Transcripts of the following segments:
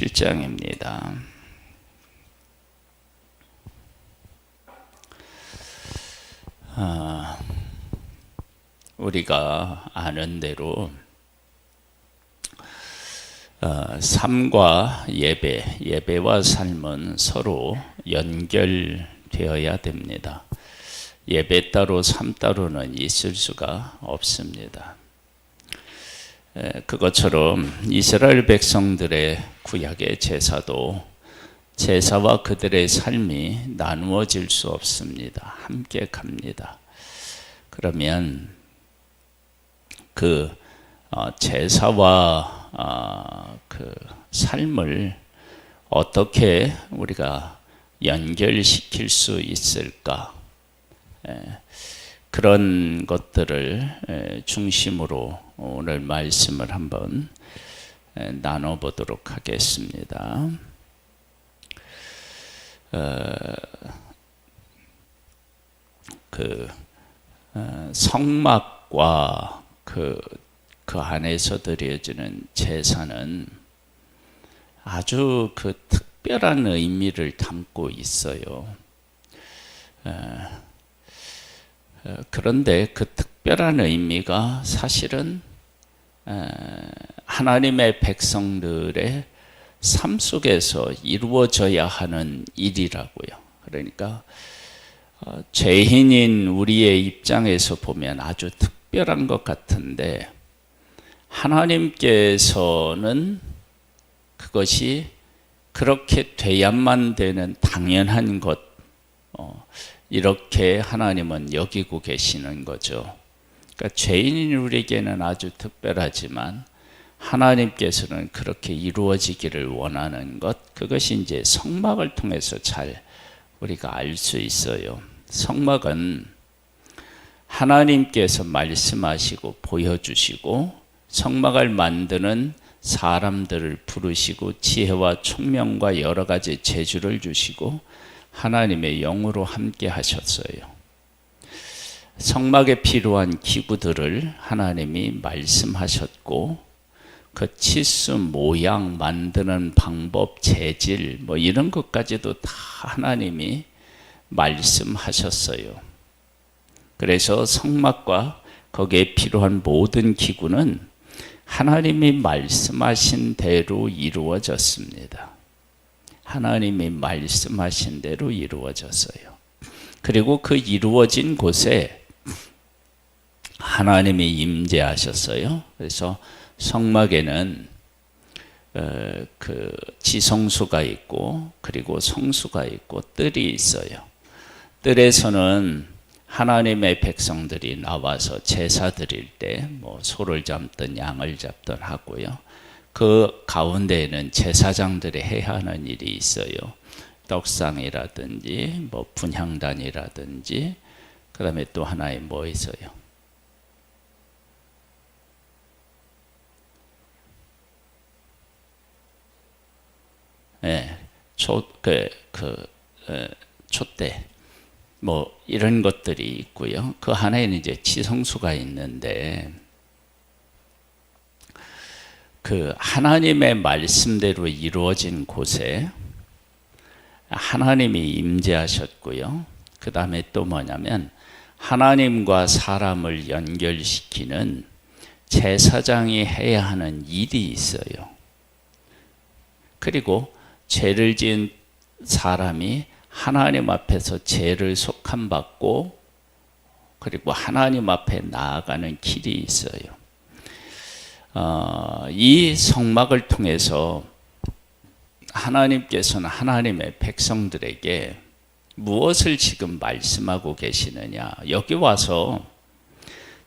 1장입니다. 우리가 아는 대로 삶과 예배와 삶은 서로 연결되어야 됩니다. 예배 따로 삶 따로는 있을 수가 없습니다. 그것처럼 이스라엘 백성들의 구약의 제사도 제사와 그들의 삶이 나누어질 수 없습니다. 함께 갑니다. 그러면 그 제사와 그 삶을 어떻게 우리가 연결시킬 수 있을까? 그런 것들을 중심으로 오늘 말씀을 한번 나눠보도록 하겠습니다. 성막과 그 안에서 드려지는 제사는 아주 그 특별한 의미를 담고 있어요. 그런데 그 특별한 의미가 사실은 하나님의 백성들의 삶 속에서 이루어져야 하는 일이라고요. 그러니까 죄인인 우리의 입장에서 보면 아주 특별한 것 같은데 하나님께서는 그것이 그렇게 돼야만 되는 당연한 것, 이렇게 하나님은 여기고 계시는 거죠. 그러니까 죄인인 우리에게는 아주 특별하지만 하나님께서는 그렇게 이루어지기를 원하는 것, 그것이 이제 성막을 통해서 잘 우리가 알 수 있어요. 성막은 하나님께서 말씀하시고 보여주시고 성막을 만드는 사람들을 부르시고 지혜와 총명과 여러 가지 재주를 주시고 하나님의 영으로 함께 하셨어요. 성막에 필요한 기구들을 하나님이 말씀하셨고 그 치수, 모양, 만드는 방법, 재질 뭐 이런 것까지도 다 하나님이 말씀하셨어요. 그래서 성막과 거기에 필요한 모든 기구는 하나님이 말씀하신 대로 이루어졌습니다. 하나님이 말씀하신 대로 이루어졌어요. 그리고 그 이루어진 곳에 하나님이 임재하셨어요. 그래서 성막에는 그 지성소가 있고 그리고 성수가 있고 뜰이 있어요. 뜰에서는 하나님의 백성들이 나와서 제사 드릴 때 뭐 소를 잡든 양을 잡든 하고요. 그 가운데에는 제사장들이 해야 하는 일이 있어요. 떡상이라든지 뭐 분향단이라든지 그다음에 또 하나에 뭐 있어요? 촛대 뭐 이런 것들이 있고요. 그 하나에는 이제 지성수가 있는데 그 하나님의 말씀대로 이루어진 곳에 하나님이 임재하셨고요. 그 다음에 또 뭐냐면 하나님과 사람을 연결시키는 제사장이 해야 하는 일이 있어요. 그리고 죄를 지은 사람이 하나님 앞에서 죄를 속함받고 그리고 하나님 앞에 나아가는 길이 있어요. 이 성막을 통해서 하나님께서는 하나님의 백성들에게 무엇을 지금 말씀하고 계시느냐? 여기 와서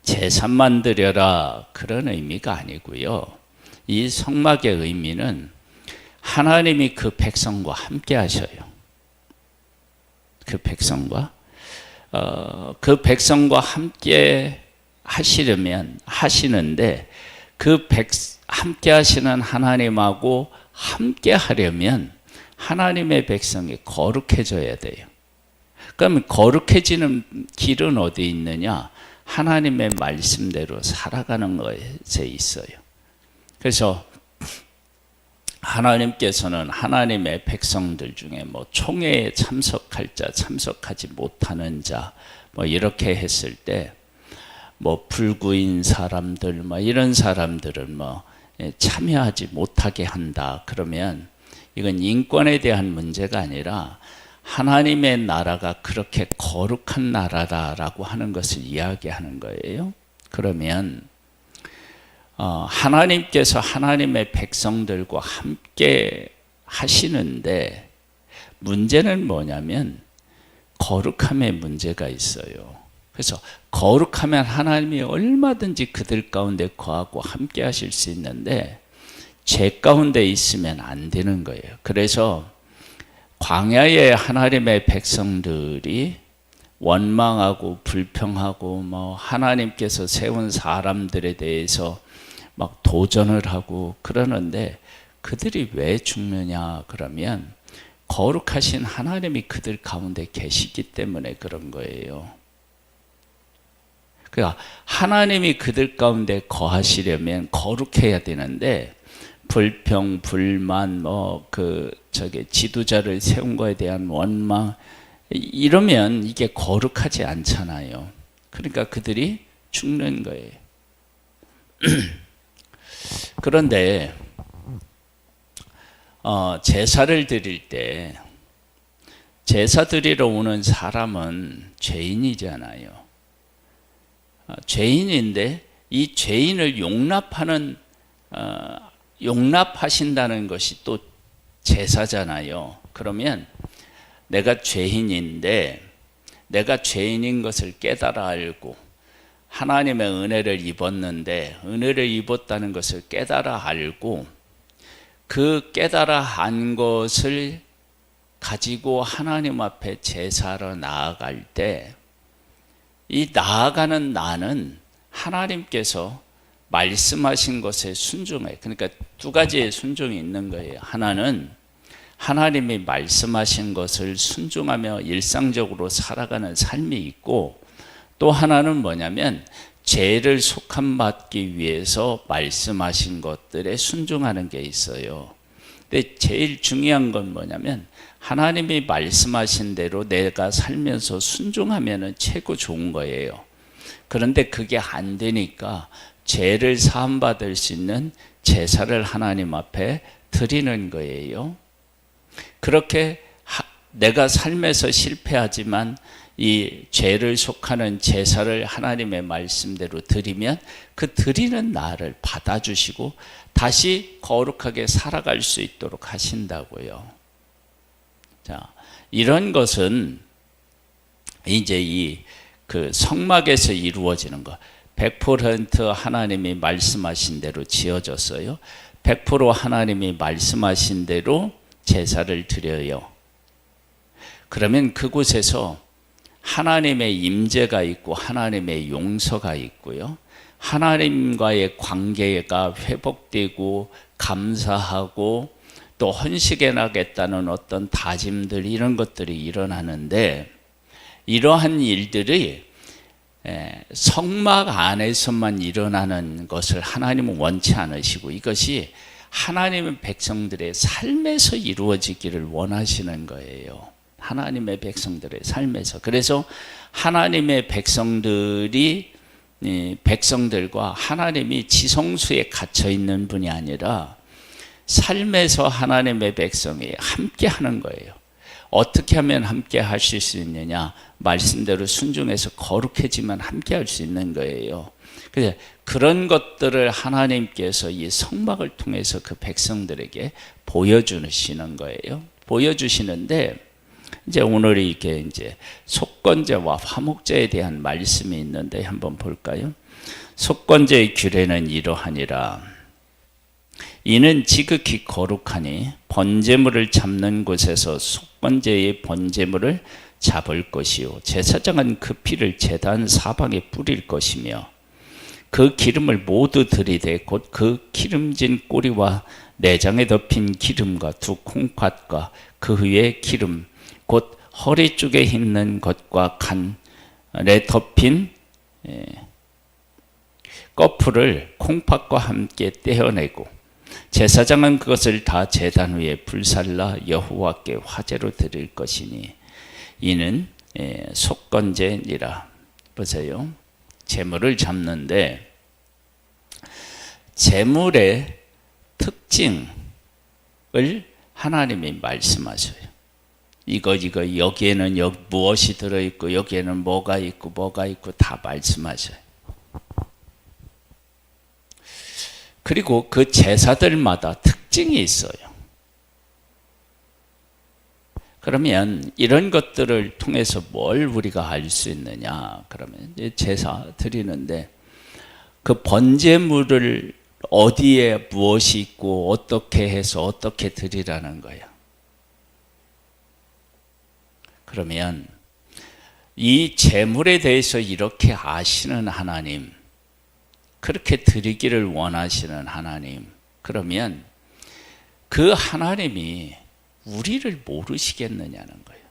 제사만 드려라 그런 의미가 아니고요. 이 성막의 의미는 하나님이 그 백성과 함께 하셔요. 그 백성과 함께 하시려면 하시는데 함께 하시는 하나님하고 함께 하려면 하나님의 백성이 거룩해져야 돼요. 그러면 거룩해지는 길은 어디 있느냐? 하나님의 말씀대로 살아가는 것에 있어요. 그래서 하나님께서는 하나님의 백성들 중에 뭐 총회에 참석할 자, 참석하지 못하는 자, 뭐 이렇게 했을 때 뭐 불구인 사람들, 뭐 이런 사람들은 뭐 참여하지 못하게 한다. 그러면 이건 인권에 대한 문제가 아니라 하나님의 나라가 그렇게 거룩한 나라다라고 하는 것을 이야기하는 거예요. 그러면 하나님께서 하나님의 백성들과 함께 하시는데 문제는 뭐냐면 거룩함의 문제가 있어요. 그래서 거룩하면 하나님이 얼마든지 그들 가운데 거하고 함께 하실 수 있는데 죄 가운데 있으면 안 되는 거예요. 그래서 광야의 하나님의 백성들이 원망하고 불평하고 뭐 하나님께서 세운 사람들에 대해서 막 도전을 하고 그러는데 그들이 왜 죽느냐 그러면 거룩하신 하나님이 그들 가운데 계시기 때문에 그런 거예요. 그러니까 하나님이 그들 가운데 거하시려면 거룩해야 되는데 불평, 불만, 지도자를 세운 거에 대한 원망 이러면 이게 거룩하지 않잖아요. 그러니까 그들이 죽는 거예요. 그런데 제사를 드릴 때 제사 드리러 오는 사람은 죄인이잖아요. 죄인인데 이 죄인을 용납하신다는 것이 또 제사잖아요. 그러면 내가 죄인인데 내가 죄인인 것을 깨달아 알고 하나님의 은혜를 입었는데 은혜를 입었다는 것을 깨달아 알고 그 깨달아 안 것을 가지고 하나님 앞에 제사로 나아갈 때 이 나아가는 나는 하나님께서 말씀하신 것에 순종해. 그러니까 두 가지의 순종이 있는 거예요. 하나는 하나님이 말씀하신 것을 순종하며 일상적으로 살아가는 삶이 있고 또 하나는 뭐냐면 죄를 속함받기 위해서 말씀하신 것들에 순종하는 게 있어요. 근데 제일 중요한 건 뭐냐면 하나님이 말씀하신 대로 내가 살면서 순종하면 최고 좋은 거예요. 그런데 그게 안 되니까 죄를 사함받을 수 있는 제사를 하나님 앞에 드리는 거예요. 그렇게 내가 삶에서 실패하지만 이 죄를 속하는 제사를 하나님의 말씀대로 드리면 그 드리는 나를 받아주시고 다시 거룩하게 살아갈 수 있도록 하신다고요. 자, 이런 것은 이제 그 성막에서 이루어지는 것. 100% 하나님이 말씀하신 대로 지어졌어요. 100% 하나님이 말씀하신 대로 제사를 드려요. 그러면 그곳에서 하나님의 임재가 있고 하나님의 용서가 있고요. 하나님과의 관계가 회복되고 감사하고 또 헌식해 나겠다는 어떤 다짐들 이런 것들이 일어나는데 이러한 일들이 성막 안에서만 일어나는 것을 하나님은 원치 않으시고 이것이 하나님의 백성들의 삶에서 이루어지기를 원하시는 거예요. 하나님의 백성들의 삶에서. 그래서 하나님의 백성들과 하나님이 지성소에 갇혀 있는 분이 아니라 삶에서 하나님의 백성이 함께 하는 거예요. 어떻게 하면 함께 하실 수 있느냐? 말씀대로 순종해서 거룩해지면 함께 할 수 있는 거예요. 그래서 그런 것들을 하나님께서 이 성막을 통해서 그 백성들에게 보여주시는 거예요. 보여주시는데 이제 오늘 이게 이제 속건제와 화목제에 대한 말씀이 있는데 한번 볼까요? 속건제의 규례는 이러하니라. 이는 지극히 거룩하니 번제물을 잡는 곳에서 속건제의 번제물을 잡을 것이요 제사장은 그 피를 제단 사방에 뿌릴 것이며 그 기름을 모두 들이대 곧 그 기름진 꼬리와 내장에 덮인 기름과 두 콩팥과 그 위에 기름 곧 허리 쪽에 있는 것과 간에 덮인 꺼풀을 콩팥과 함께 떼어내고 제사장은 그것을 다 제단 위에 불살라 여호와께 화제로 드릴 것이니 이는 속건제니라. 보세요. 제물을 잡는데 제물의 특징을 하나님이 말씀하셔요. 이거 여기에는 무엇이 들어있고 여기에는 뭐가 있고 다 말씀하셔요. 그리고 그 제사들마다 특징이 있어요. 그러면 이런 것들을 통해서 뭘 우리가 알 수 있느냐? 그러면 이제 제사 드리는데 그 번제물을 어디에 무엇이 있고 어떻게 해서 어떻게 드리라는 거예요. 그러면 이 제물에 대해서 이렇게 아시는 하나님, 그렇게 드리기를 원하시는 하나님, 그러면 그 하나님이 우리를 모르시겠느냐는 거예요.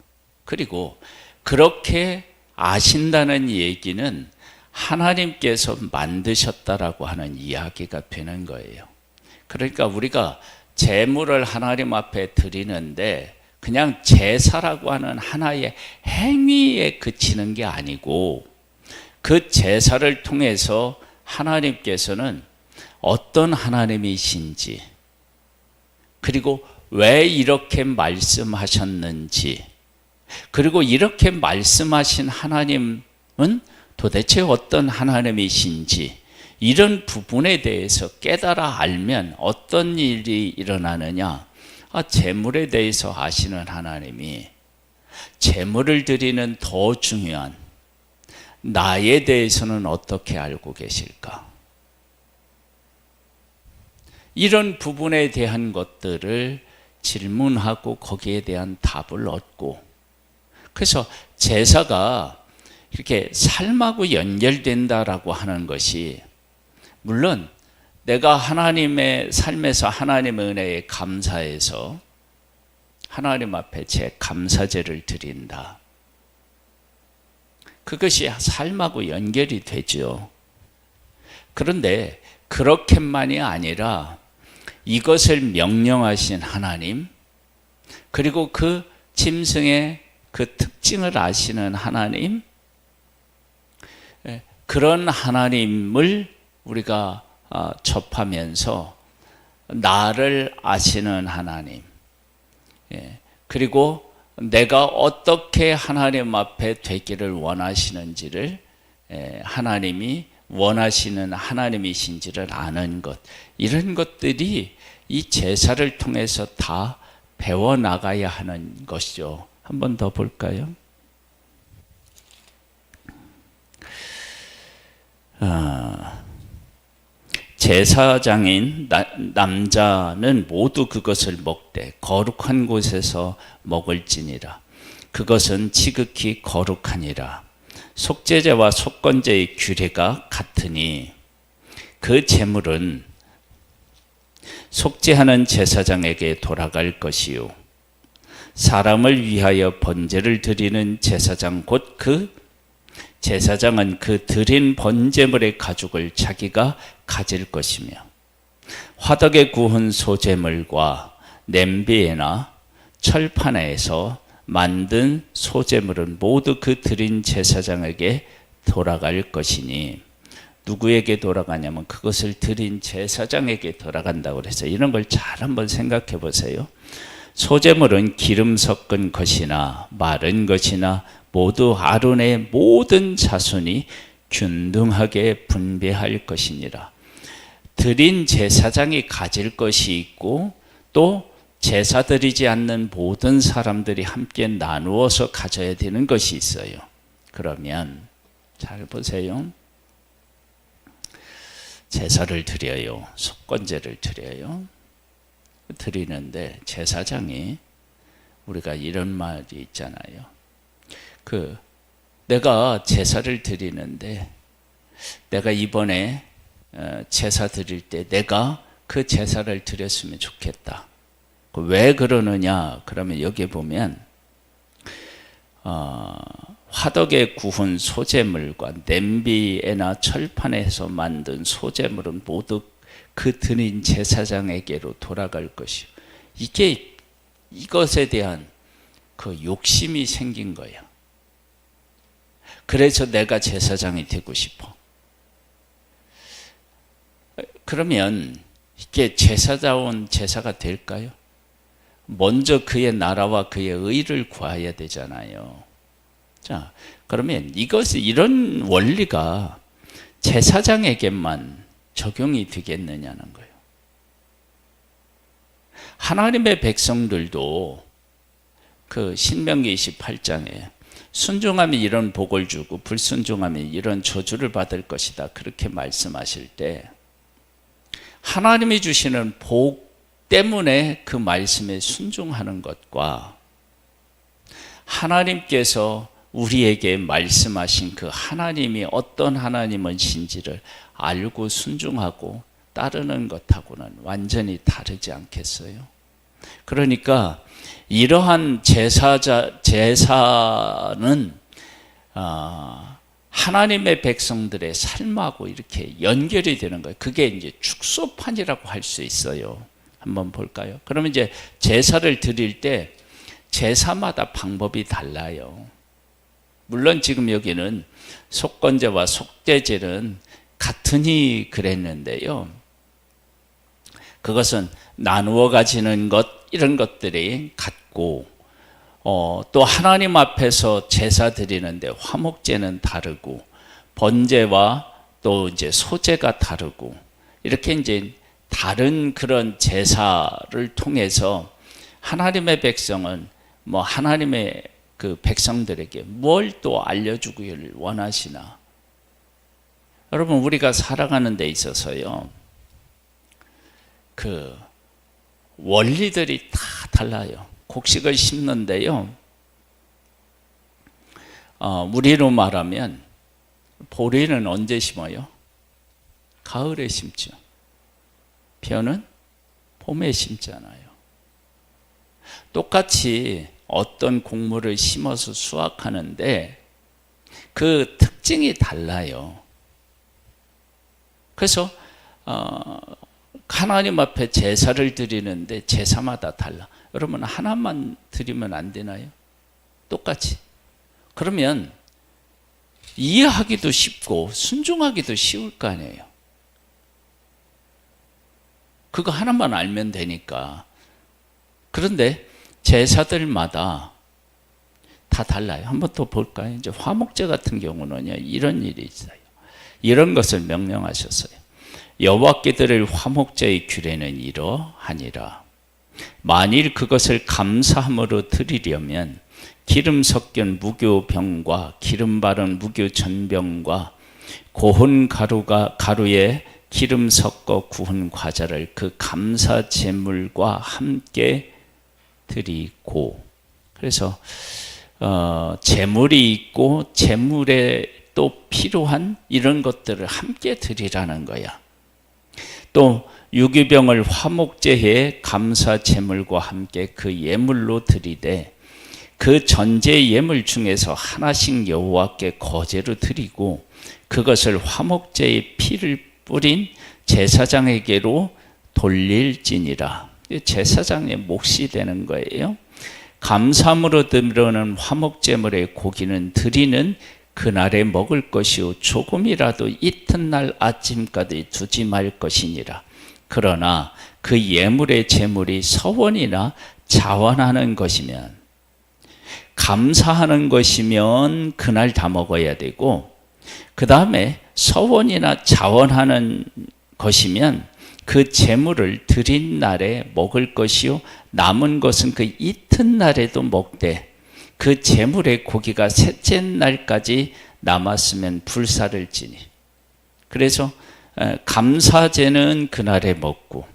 그리고 그렇게 아신다는 얘기는 하나님께서 만드셨다라고 하는 이야기가 되는 거예요. 그러니까 우리가 제물을 하나님 앞에 드리는데 그냥 제사라고 하는 하나의 행위에 그치는 게 아니고 그 제사를 통해서 하나님께서는 어떤 하나님이신지, 그리고 왜 이렇게 말씀하셨는지, 그리고 이렇게 말씀하신 하나님은 도대체 어떤 하나님이신지, 이런 부분에 대해서 깨달아 알면 어떤 일이 일어나느냐? 제물에 대해서 아시는 하나님이 제물을 드리는 더 중요한 나에 대해서는 어떻게 알고 계실까? 이런 부분에 대한 것들을 질문하고 거기에 대한 답을 얻고, 그래서 제사가 이렇게 삶하고 연결된다라고 하는 것이, 물론 내가 하나님의 삶에서 하나님의 은혜에 감사해서 하나님 앞에 제 감사제를 드린다. 그것이 삶하고 연결이 되죠. 그런데 그렇게만이 아니라 이것을 명령하신 하나님, 그리고 그 짐승의 그 특징을 아시는 하나님, 그런 하나님을 우리가 접하면서 나를 아시는 하나님, 그리고 내가 어떻게 하나님 앞에 되기를 원하시는지를, 하나님이 원하시는 하나님이신지를 아는 것, 이런 것들이 이 제사를 통해서 다 배워나가야 하는 것이죠. 한 번 더 볼까요? 제사장인 남자는 모두 그것을 먹되 거룩한 곳에서 먹을지니라. 그것은 지극히 거룩하니라. 속죄제와 속건제의 규례가 같으니 그 제물은 속죄하는 제사장에게 돌아갈 것이요, 사람을 위하여 번제를 드리는 제사장 곧 그 제사장은 그 드린 번제물의 가죽을 자기가 가질 것이며, 화덕에 구운 소제물과 냄비에나 철판에서 만든 소제물은 모두 그 드린 제사장에게 돌아갈 것이니, 누구에게 돌아가냐면 그것을 드린 제사장에게 돌아간다고 그래서 이런 걸 잘 한번 생각해 보세요. 소제물은 기름 섞은 것이나 마른 것이나 모두 아론의 모든 자손이 균등하게 분배할 것이니라. 드린 제사장이 가질 것이 있고 또 제사 드리지 않는 모든 사람들이 함께 나누어서 가져야 되는 것이 있어요. 그러면 잘 보세요. 제사를 드려요. 속건제를 드려요. 드리는데 제사장이, 우리가 이런 말이 있잖아요. 내가 제사를 드리는데 내가 이번에 제사 드릴 때 내가 그 제사를 드렸으면 좋겠다. 왜 그러느냐? 그러면 여기 보면 화덕에 구운 소제물과 냄비에나 철판에서 만든 소제물은 모두 그 드린 제사장에게로 돌아갈 것이요. 이것에 대한 그 욕심이 생긴 거예요. 그래서 내가 제사장이 되고 싶어. 그러면 이게 제사다운 제사가 될까요? 먼저 그의 나라와 그의 의를 구해야 되잖아요. 자, 그러면 이런 원리가 제사장에게만 적용이 되겠느냐는 거예요. 하나님의 백성들도 그 신명기 28장에 순종하면 이런 복을 주고 불순종하면 이런 저주를 받을 것이다, 그렇게 말씀하실 때 하나님이 주시는 복 때문에 그 말씀에 순종하는 것과 하나님께서 우리에게 말씀하신 그 하나님이 어떤 하나님이신지를 알고 순종하고 따르는 것하고는 완전히 다르지 않겠어요? 그러니까 이러한 제사는 하나님의 백성들의 삶하고 이렇게 연결이 되는 거예요. 그게 이제 축소판이라고 할 수 있어요. 한번 볼까요? 그러면 이제 제사를 드릴 때 제사마다 방법이 달라요. 물론 지금 여기는 속건제와 속죄제는 같으니 그랬는데요. 그것은 나누어 가지는 것, 이런 것들이 같고, 또 하나님 앞에서 제사 드리는데 화목제는 다르고, 번제와 또 이제 소제가 다르고, 이렇게 이제 다른 그런 제사를 통해서 하나님의 백성은 하나님의 그 백성들에게 뭘 또 알려주기를 원하시나? 여러분, 우리가 살아가는 데 있어서요, 그 원리들이 다 달라요. 곡식을 심는데요, 우리로 말하면 보리는 언제 심어요? 가을에 심죠. 벼는 봄에 심잖아요. 똑같이 어떤 곡물을 심어서 수확하는데 그 특징이 달라요. 그래서 하나님 앞에 제사를 드리는데 제사마다 달라. 여러분, 하나만 드리면 안 되나요? 똑같이. 그러면 이해하기도 쉽고 순종하기도 쉬울 거 아니에요. 그거 하나만 알면 되니까. 그런데 제사들마다 다 달라요. 한번 또 볼까요? 이제 화목제 같은 경우는요, 이런 일이 있어요. 이런 것을 명령하셨어요. 여호와께 드릴 화목제의 규례는 이러하니라. 만일 그것을 감사함으로 드리려면 기름 섞인 무교병과 기름 바른 무교전병과 고운 가루에 기름 섞어 구운 과자를 그 감사 제물과 함께 드리고, 그래서 제물이 있고 제물에 또 필요한 이런 것들을 함께 드리라는 거야. 또 유기병을 화목제에 감사 제물과 함께 그 예물로 드리되 그 전제 예물 중에서 하나씩 여호와께 거제로 드리고 그것을 화목제의 피를 뿌린 제사장에게로 돌릴지니라. 제사장의 몫이 되는 거예요. 감사함으로 드리는 화목제물의 고기는 드리는 그날에 먹을 것이요 조금이라도 이튿날 아침까지 두지 말 것이니라. 그러나 그 예물의 제물이 서원이나 자원하는 것이면, 감사하는 것이면 그날 다 먹어야 되고, 그 다음에 서원이나 자원하는 것이면 그 제물을 드린 날에 먹을 것이요 남은 것은 그 이튿날에도 먹되 그 제물의 고기가 셋째 날까지 남았으면 불사를 지니. 그래서 감사제는 그날에 먹고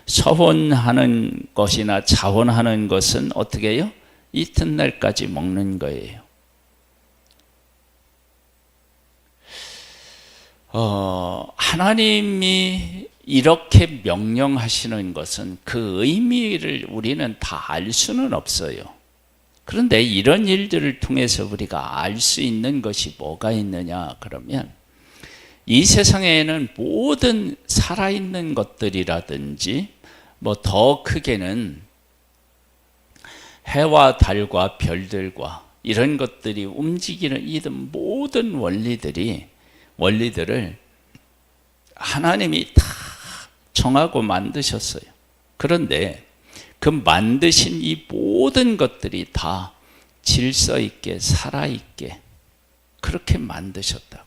서원하는 것이나 자원하는 것은 어떻게 해요? 이튿날까지 먹는 거예요. 하나님이 이렇게 명령하시는 것은 그 의미를 우리는 다 알 수는 없어요. 그런데 이런 일들을 통해서 우리가 알 수 있는 것이 뭐가 있느냐 그러면, 이 세상에는 모든 살아있는 것들이라든지 뭐 더 크게는 해와 달과 별들과 이런 것들이 움직이는 이 모든 원리들을 하나님이 다 정하고 만드셨어요. 그런데 그 만드신 이 모든 것들이 다 질서 있게 살아있게 그렇게 만드셨다고요.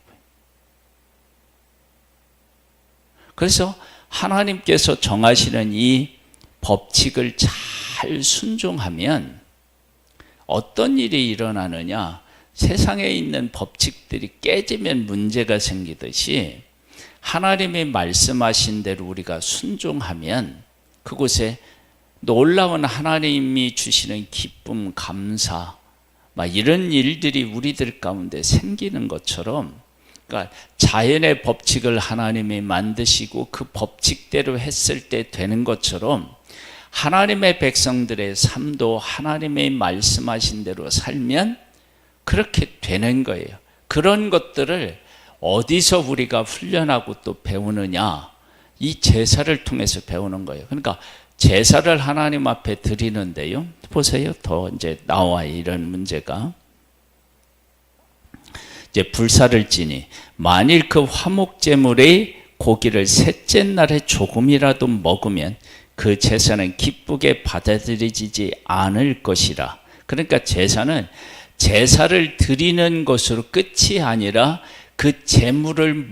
그래서 하나님께서 정하시는 이 법칙을 잘 순종하면 어떤 일이 일어나느냐, 세상에 있는 법칙들이 깨지면 문제가 생기듯이 하나님이 말씀하신 대로 우리가 순종하면 그곳에 놀라운 하나님이 주시는 기쁨, 감사, 막 이런 일들이 우리들 가운데 생기는 것처럼, 그러니까 자연의 법칙을 하나님이 만드시고 그 법칙대로 했을 때 되는 것처럼 하나님의 백성들의 삶도 하나님의 말씀하신 대로 살면 그렇게 되는 거예요. 그런 것들을 어디서 우리가 훈련하고 또 배우느냐? 이 제사를 통해서 배우는 거예요. 그러니까 제사를 하나님 앞에 드리는데요. 보세요. 더 이제 나와요. 이런 문제가. 이제 불사를 지니 만일 그 화목제물의 고기를 셋째 날에 조금이라도 먹으면 그 제사는 기쁘게 받아들여지지 않을 것이라. 그러니까 제사는 제사를 드리는 것으로 끝이 아니라 그 제물을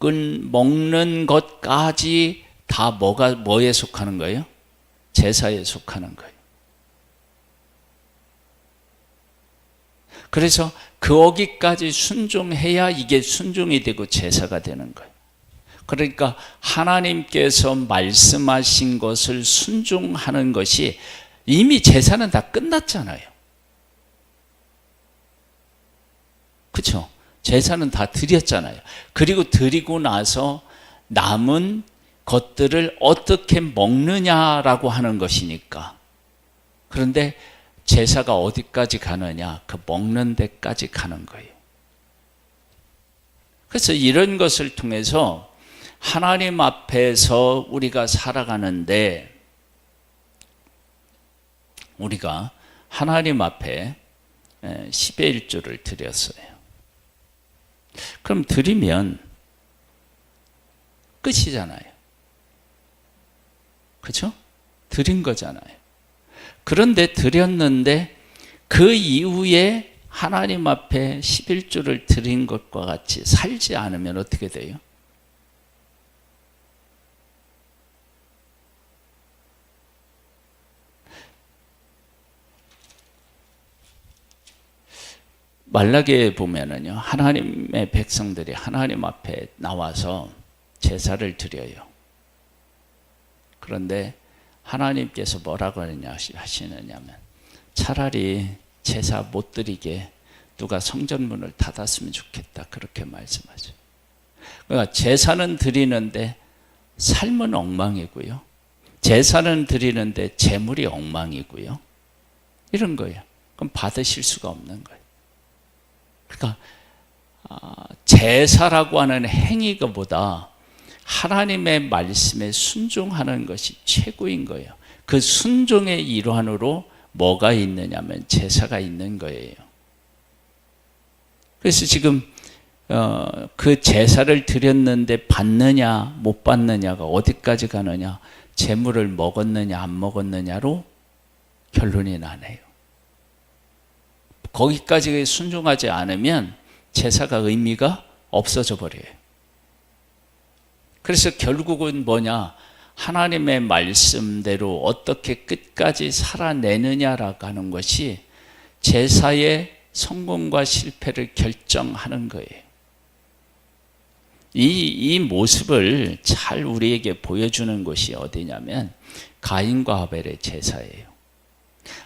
먹는 것까지 다 뭐에 속하는 거예요? 제사에 속하는 거예요. 그래서 거기까지 순종해야 이게 순종이 되고 제사가 되는 거예요. 그러니까 하나님께서 말씀하신 것을 순종하는 것이 이미 제사는 다 끝났잖아요. 그렇죠? 제사는 다 드렸잖아요. 그리고 드리고 나서 남은 것들을 어떻게 먹느냐라고 하는 것이니까. 그런데 제사가 어디까지 가느냐? 그 먹는 데까지 가는 거예요. 그래서 이런 것을 통해서 하나님 앞에서 우리가 살아가는데, 우리가 하나님 앞에 10의 1조를 드렸어요. 그럼 드리면 끝이잖아요. 그렇죠? 드린 거잖아요. 그런데 드렸는데 그 이후에 하나님 앞에 11조를 드린 것과 같이 살지 않으면 어떻게 돼요? 말라기에 보면은요, 하나님의 백성들이 하나님 앞에 나와서 제사를 드려요. 그런데 하나님께서 뭐라고 하시느냐면 차라리 제사 못 드리게 누가 성전문을 닫았으면 좋겠다, 그렇게 말씀하죠. 그러니까 제사는 드리는데 삶은 엉망이고요, 제사는 드리는데 재물이 엉망이고요, 이런 거예요. 그럼 받으실 수가 없는 거예요. 그러니까 제사라고 하는 행위보다 하나님의 말씀에 순종하는 것이 최고인 거예요. 그 순종의 일환으로 뭐가 있느냐면 제사가 있는 거예요. 그래서 지금 그 제사를 드렸는데 받느냐 못 받느냐가 어디까지 가느냐, 제물을 먹었느냐 안 먹었느냐로 결론이 나네요. 거기까지 순종하지 않으면 제사가 의미가 없어져 버려요. 그래서 결국은 뭐냐, 하나님의 말씀대로 어떻게 끝까지 살아내느냐라고 하는 것이 제사의 성공과 실패를 결정하는 거예요. 이 모습을 잘 우리에게 보여주는 것이 어디냐면 가인과 아벨의 제사예요.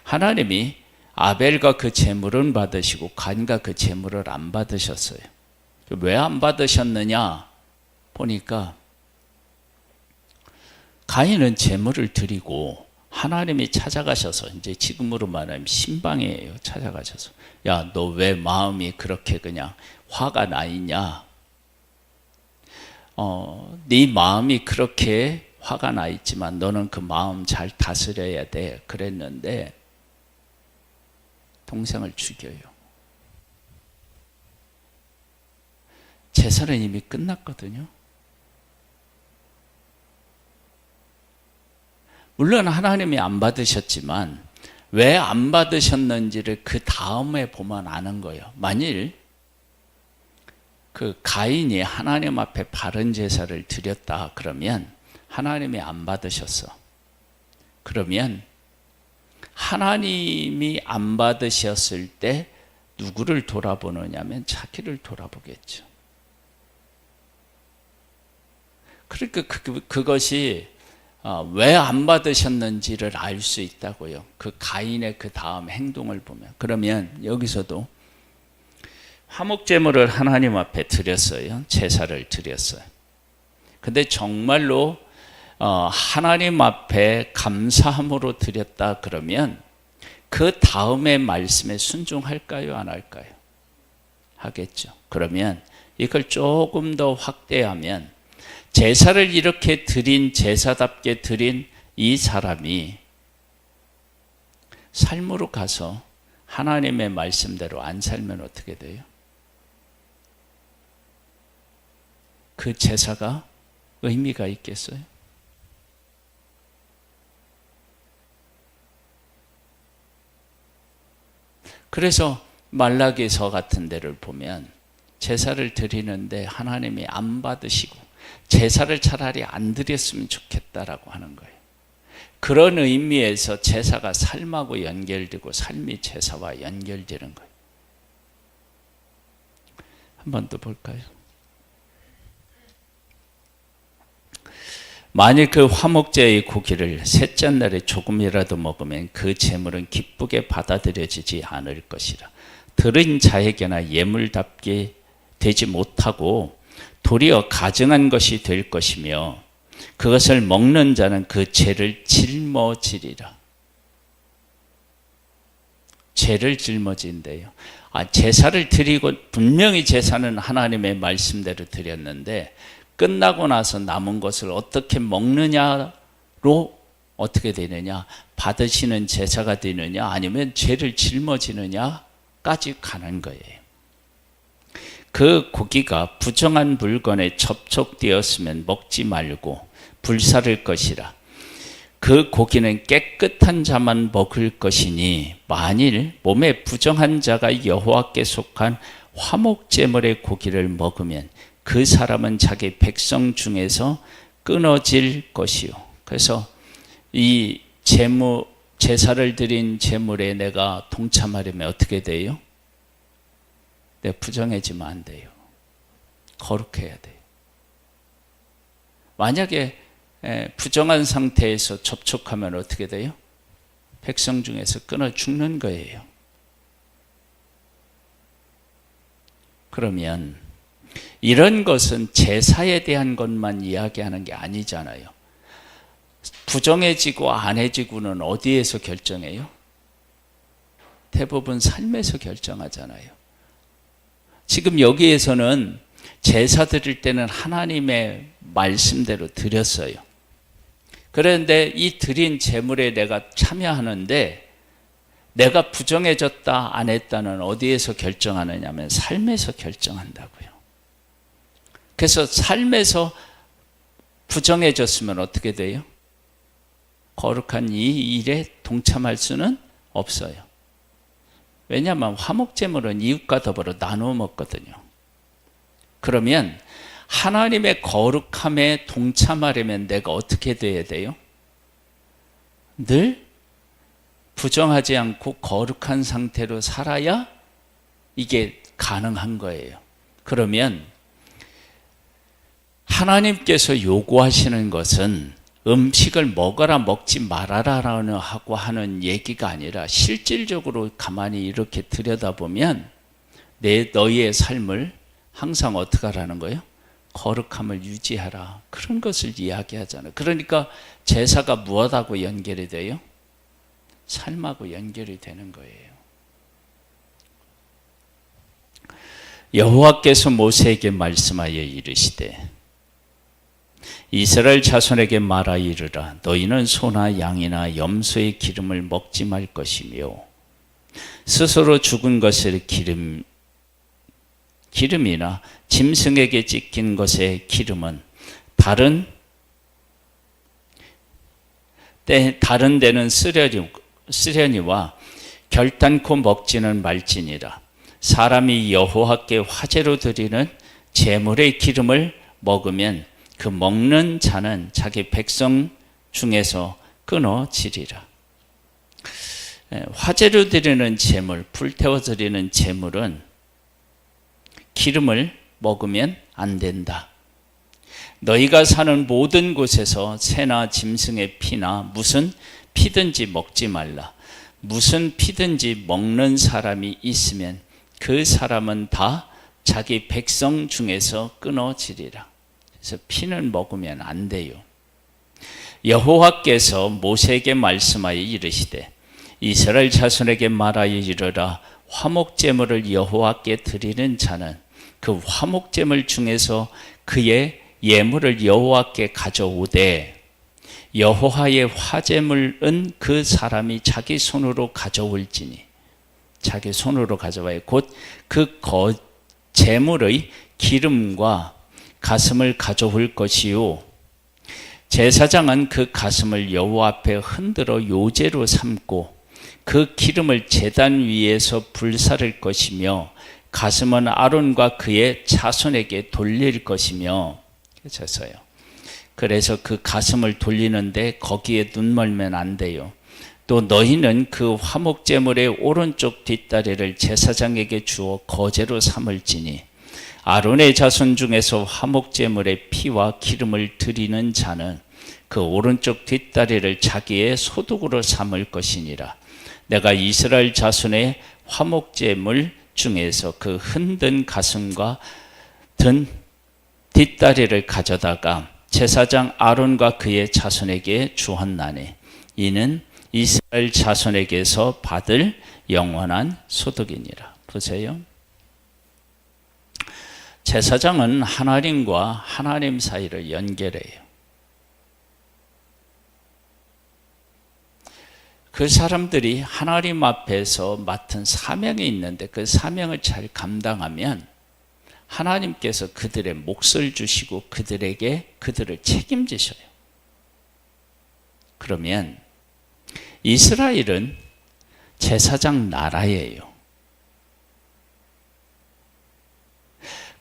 하나님이 아벨과 그 제물은 받으시고 가인과 그 제물을 안 받으셨어요. 왜 안 받으셨느냐 보니까 가인은 제물을 드리고 하나님이 찾아가셔서, 이제 지금으로 말하면 신방이에요. 찾아가셔서 야, 너 왜 마음이 그렇게 그냥 화가 나 있냐? 네 마음이 그렇게 화가 나 있지만 너는 그 마음 잘 다스려야 돼. 그랬는데 동생을 죽여요. 제사는 이미 끝났거든요. 물론 하나님이 안 받으셨지만 왜 안 받으셨는지를 그 다음에 보면 아는 거예요. 만일 그 가인이 하나님 앞에 바른 제사를 드렸다 그러면 하나님이 안 받으셨어. 그러면 하나님이 안 받으셨을 때 누구를 돌아보느냐면 자기를 돌아보겠죠. 그러니까 그것이 왜 안 받으셨는지를 알 수 있다고요. 그 가인의 그 다음 행동을 보면. 그러면 여기서도 화목제물을 하나님 앞에 드렸어요. 제사를 드렸어요. 근데 정말로 하나님 앞에 감사함으로 드렸다 그러면 그 다음의 말씀에 순종할까요? 안 할까요? 하겠죠. 그러면 이걸 조금 더 확대하면 제사를 이렇게 드린, 제사답게 드린 이 사람이 삶으로 가서 하나님의 말씀대로 안 살면 어떻게 돼요? 그 제사가 의미가 있겠어요? 그래서 말라기서 같은 데를 보면 제사를 드리는데 하나님이 안 받으시고 제사를 차라리 안 드렸으면 좋겠다라고 하는 거예요. 그런 의미에서 제사가 삶하고 연결되고 삶이 제사와 연결되는 거예요. 한 번 더 볼까요? 만일 그 화목제의 고기를 셋째 날에 조금이라도 먹으면 그 제물은 기쁘게 받아들여지지 않을 것이라. 들은 자에게나 예물답게 되지 못하고 도리어 가증한 것이 될 것이며 그것을 먹는 자는 그 죄를 짊어지리라. 죄를 짊어진대요. 제사를 드리고 분명히 제사는 하나님의 말씀대로 드렸는데 끝나고 나서 남은 것을 어떻게 먹느냐로 어떻게 되느냐, 받으시는 제사가 되느냐 아니면 죄를 짊어지느냐까지 가는 거예요. 그 고기가 부정한 물건에 접촉되었으면 먹지 말고 불사를 것이라. 그 고기는 깨끗한 자만 먹을 것이니 만일 몸에 부정한 자가 여호와께 속한 화목제물의 고기를 먹으면 그 사람은 자기 백성 중에서 끊어질 것이요. 그래서 이 제사를 드린 제물에 내가 동참하려면 어떻게 돼요? 내가 부정해지면 안 돼요. 거룩해야 돼요. 만약에 부정한 상태에서 접촉하면 어떻게 돼요? 백성 중에서 끊어 죽는 거예요. 그러면 이런 것은 제사에 대한 것만 이야기하는 게 아니잖아요. 부정해지고 안 해지고는 어디에서 결정해요? 대부분 삶에서 결정하잖아요. 지금 여기에서는 제사 드릴 때는 하나님의 말씀대로 드렸어요. 그런데 이 드린 제물에 내가 참여하는데 내가 부정해졌다 안 했다는 어디에서 결정하느냐면 삶에서 결정한다고요. 그래서 삶에서 부정해졌으면 어떻게 돼요? 거룩한 이 일에 동참할 수는 없어요. 왜냐하면 화목제물은 이웃과 더불어 나누어 먹거든요. 그러면 하나님의 거룩함에 동참하려면 내가 어떻게 돼야 돼요? 늘 부정하지 않고 거룩한 상태로 살아야 이게 가능한 거예요. 그러면 하나님께서 요구하시는 것은 음식을 먹어라 먹지 말아라 하고 하는 얘기가 아니라 실질적으로 가만히 이렇게 들여다보면 너희의 삶을 항상 어떻게 하라는 거예요? 거룩함을 유지하라. 그런 것을 이야기하잖아요. 그러니까 제사가 무엇하고 연결이 돼요? 삶하고 연결이 되는 거예요. 여호와께서 모세에게 말씀하여 이르시되 이스라엘 자손에게 말하 이르라. 너희는 소나 양이나 염소의 기름을 먹지 말 것이며 스스로 죽은 것의 기름이나 짐승에게 찢긴 것의 기름은 다른 데는 쓰려니와 결단코 먹지는 말지니라. 사람이 여호와께 화제로 드리는 제물의 기름을 먹으면 그 먹는 자는 자기 백성 중에서 끊어지리라. 화제로 드리는 제물, 불태워 드리는 제물은 기름을 먹으면 안 된다. 너희가 사는 모든 곳에서 새나 짐승의 피나 무슨 피든지 먹지 말라. 무슨 피든지 먹는 사람이 있으면 그 사람은 다 자기 백성 중에서 끊어지리라. 그래서 피는 먹으면 안 돼요. 여호와께서 모세에게 말씀하여 이르시되 이스라엘 자손에게 말하여 이르라. 화목제물을 여호와께 드리는 자는 그 화목제물 중에서 그의 예물을 여호와께 가져오되 여호와의 화제물은 그 사람이 자기 손으로 가져올지니 자기 손으로 가져와야 곧 그 제물의 기름과 가슴을 가져올 것이요 제사장은 그 가슴을 여호와 앞에 흔들어 요제로 삼고 그 기름을 제단 위에서 불사를 것이며 가슴은 아론과 그의 자손에게 돌릴 것이며 그래서 그 가슴을 돌리는데 거기에 눈 멀면 안 돼요. 또 너희는 그 화목제물의 오른쪽 뒷다리를 제사장에게 주어 거제로 삼을지니 아론의 자손 중에서 화목제물의 피와 기름을 드리는 자는 그 오른쪽 뒷다리를 자기의 소득으로 삼을 것이니라. 내가 이스라엘 자손의 화목제물 중에서 그 흔든 가슴과 든 뒷다리를 가져다가 제사장 아론과 그의 자손에게 주었나니 이는 이스라엘 자손에게서 받을 영원한 소득이니라. 보세요. 제사장은 하나님과 하나님 사이를 연결해요. 그 사람들이 하나님 앞에서 맡은 사명이 있는데 그 사명을 잘 감당하면 하나님께서 그들의 몫을 주시고 그들을 책임지셔요. 그러면 이스라엘은 제사장 나라예요.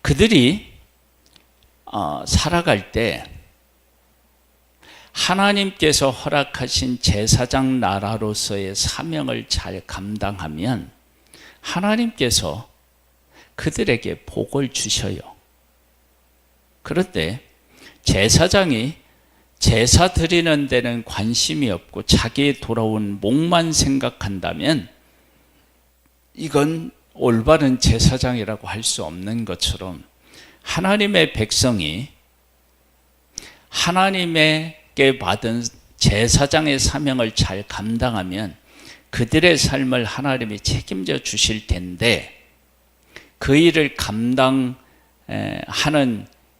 그들이 살아갈 때 하나님께서 허락하신 제사장 나라로서의 사명을 잘 감당하면 하나님께서 그들에게 복을 주셔요. 그런데 제사장이 제사 드리는 데는 관심이 없고 자기의 돌아온 목만 생각한다면 이건 올바른 제사장이라고 할 수 없는 것처럼 하나님의 백성이 하나님에게 받은 제사장의 사명을 잘 감당하면 그들의 삶을 하나님이 책임져 주실 텐데 그 일을 감당하는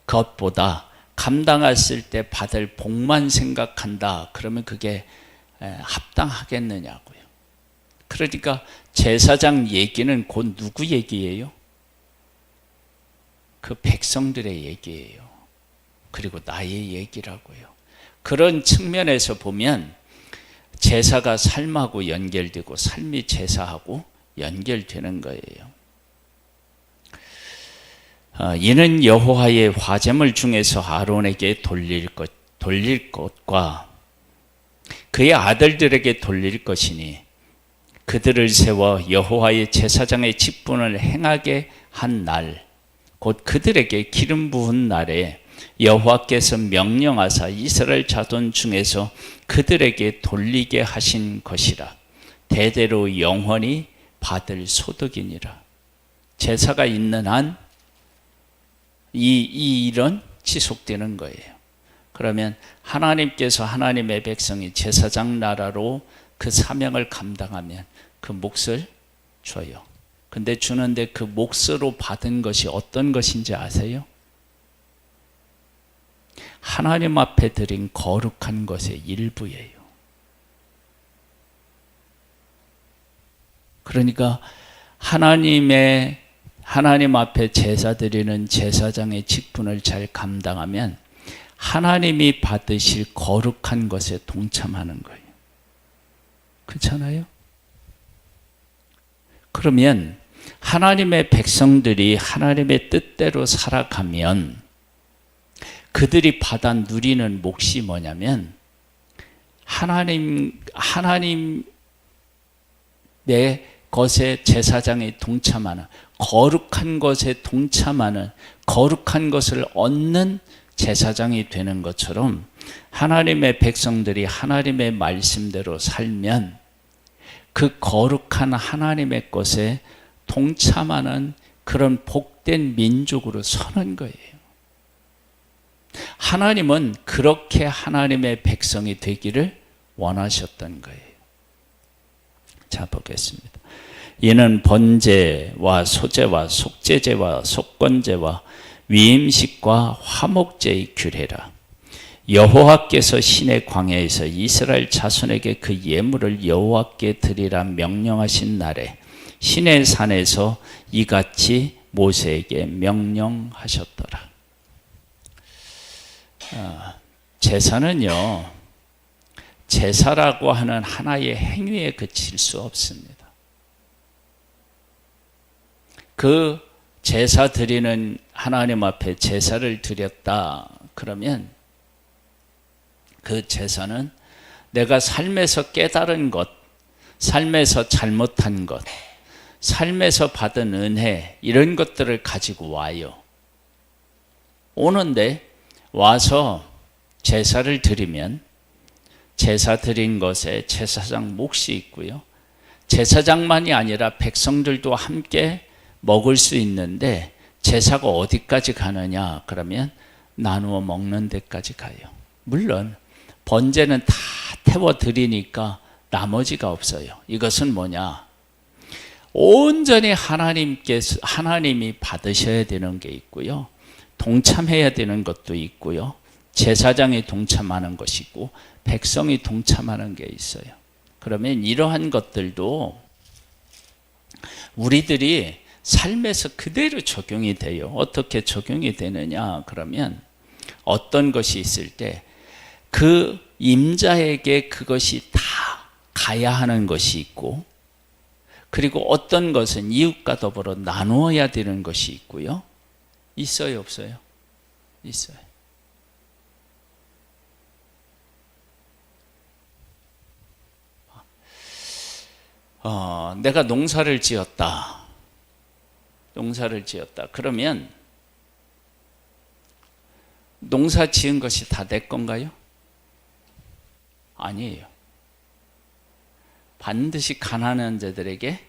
것보다 감당했을 때 받을 복만 생각한다. 그러면 그게 합당하겠느냐고요. 그러니까 제사장 얘기는 곧 누구 얘기예요? 그 백성들의 얘기예요. 그리고 나의 얘기라고요. 그런 측면에서 보면 제사가 삶하고 연결되고 삶이 제사하고 연결되는 거예요. 이는 여호와의 화제물 중에서 아론에게 돌릴 것과 그의 아들들에게 돌릴 것이니 그들을 세워 여호와의 제사장의 직분을 행하게 한 날, 곧 그들에게 기름 부은 날에 여호와께서 명령하사 이스라엘 자손 중에서 그들에게 돌리게 하신 것이라. 대대로 영원히 받을 소득이니라. 제사가 있는 한 이 일은 지속되는 거예요. 그러면 하나님께서 하나님의 백성이 제사장 나라로 그 사명을 감당하면 그 몫을 줘요. 근데 주는데 그 몫으로 받은 것이 어떤 것인지 아세요? 하나님 앞에 드린 거룩한 것의 일부예요. 그러니까 하나님 앞에 제사 드리는 제사장의 직분을 잘 감당하면 하나님이 받으실 거룩한 것에 동참하는 거예요. 그렇잖아요? 그러면 하나님의 백성들이 하나님의 뜻대로 살아가면 그들이 받아 누리는 몫이 뭐냐면 하나님의 것에 제사장이 동참하는, 거룩한 것에 동참하는, 거룩한 것을 얻는 제사장이 되는 것처럼 하나님의 백성들이 하나님의 말씀대로 살면 그 거룩한 하나님의 것에 동참하는 그런 복된 민족으로 서는 거예요. 하나님은 그렇게 하나님의 백성이 되기를 원하셨던 거예요. 자, 보겠습니다. 이는 번제와 소제와 속죄제와 속건제와 위임식과 화목제의 규례라. 여호와께서 시내 광야에서 이스라엘 자손에게 그 예물을 여호와께 드리라 명령하신 날에 시내 산에서 이같이 모세에게 명령하셨더라. 제사는요, 제사라고 하는 하나의 행위에 그칠 수 없습니다. 그 제사 드리는 하나님 앞에 제사를 드렸다 그러면 그 제사는 내가 삶에서 깨달은 것, 삶에서 잘못한 것, 삶에서 받은 은혜, 이런 것들을 가지고 와요. 오는데 와서 제사를 드리면 제사 드린 것에 제사장 몫이 있고요. 제사장만이 아니라 백성들도 함께 먹을 수 있는데 제사가 어디까지 가느냐 그러면 나누어 먹는 데까지 가요. 물론 번제는 다 태워 드리니까 나머지가 없어요. 이것은 뭐냐? 온전히 하나님이 받으셔야 되는 게 있고요. 동참해야 되는 것도 있고요. 제사장이 동참하는 것이고 백성이 동참하는 게 있어요. 그러면 이러한 것들도 우리들이 삶에서 그대로 적용이 돼요. 어떻게 적용이 되느냐 그러면 어떤 것이 있을 때 그 임자에게 그것이 다 가야 하는 것이 있고, 그리고 어떤 것은 이웃과 더불어 나누어야 되는 것이 있고요. 있어요, 없어요? 있어요. 내가 농사를 지었다. 그러면 농사 지은 것이 다 내 건가요? 아니에요. 반드시 가난한 자들에게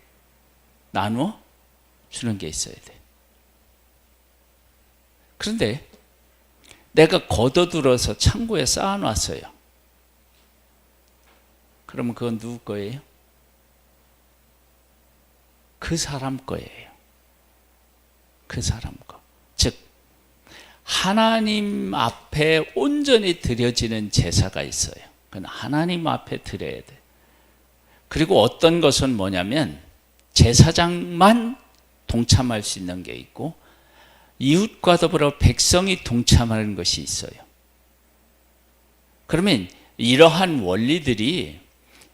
나누어 주는 게 있어야 돼. 그런데 내가 걷어들어서 창고에 쌓아놨어요. 그러면 그건 누구 거예요? 그 사람 거예요. 그 사람 거. 즉 하나님 앞에 온전히 드려지는 제사가 있어요. 그건 하나님 앞에 드려야 돼. 그리고 어떤 것은 뭐냐면 제사장만 동참할 수 있는 게 있고 이웃과 더불어 백성이 동참하는 것이 있어요. 그러면 이러한 원리들이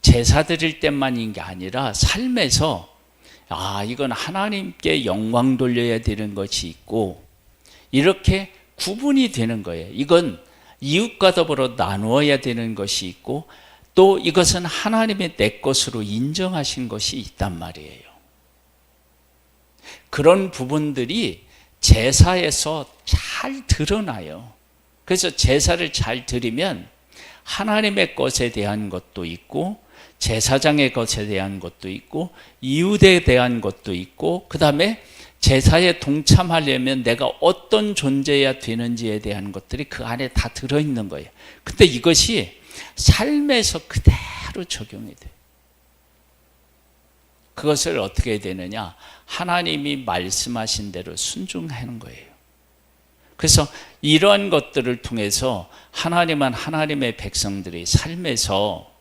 제사 드릴 때만인 게 아니라 삶에서 이건 하나님께 영광 돌려야 되는 것이 있고 이렇게 구분이 되는 거예요. 이건 이웃과 더불어 나누어야 되는 것이 있고 또 이것은 하나님의 내 것으로 인정하신 것이 있단 말이에요. 그런 부분들이 제사에서 잘 드러나요. 그래서 제사를 잘 드리면 하나님의 것에 대한 것도 있고 제사장의 것에 대한 것도 있고 이웃에 대한 것도 있고 그 다음에 제사에 동참하려면 내가 어떤 존재여야 되는지에 대한 것들이 그 안에 다 들어있는 거예요. 근데 이것이 삶에서 그대로 적용이 돼요. 그것을 어떻게 해야 되느냐? 하나님이 말씀하신 대로 순종하는 거예요. 그래서 이러한 것들을 통해서 하나님은 하나님의 백성들이 삶에서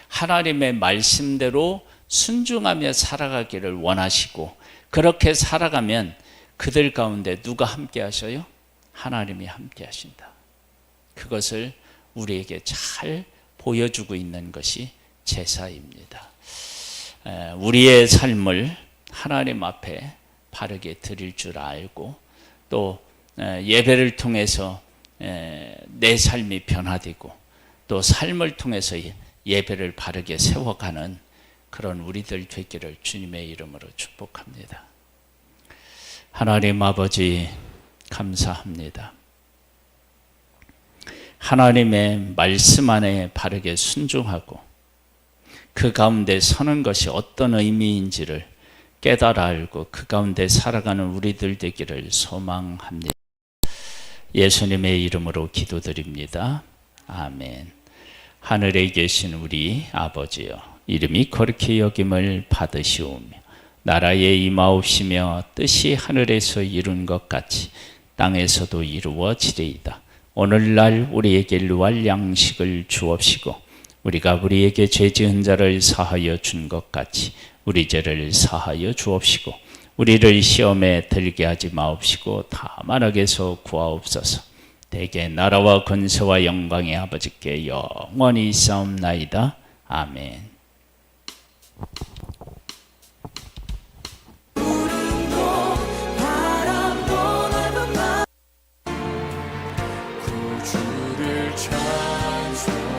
하나님의 말씀대로 순종하며 살아가기를 원하시고, 그렇게 살아가면 그들 가운데 누가 함께 하셔요? 하나님이 함께 하신다. 그것을 우리에게 잘 보여주고 있는 것이 제사입니다. 우리의 삶을 하나님 앞에 바르게 드릴 줄 알고, 또 예배를 통해서 내 삶이 변화되고, 또 삶을 통해서 예배를 바르게 세워가는 그런 우리들 되기를 주님의 이름으로 축복합니다. 하나님 아버지, 감사합니다. 하나님의 말씀 안에 바르게 순종하고 그 가운데 서는 것이 어떤 의미인지를 깨달아 알고 그 가운데 살아가는 우리들 되기를 소망합니다. 예수님의 이름으로 기도드립니다. 아멘. 하늘에 계신 우리 아버지여, 이름이 거룩히 여김을 받으시오며 나라에 임하옵시며 뜻이 하늘에서 이룬 것 같이 땅에서도 이루어지리이다. 오늘날 우리에게 일용할 양식을 주옵시고 우리가 우리에게 죄 지은 자를 사하여 준 것 같이 우리 죄를 사하여 주옵시고 우리를 시험에 들게 하지 마옵시고 다만 악에서 구하옵소서. 대개 나라와 권세와 영광의 아버지께 영원히 있사옵나이다. 아멘.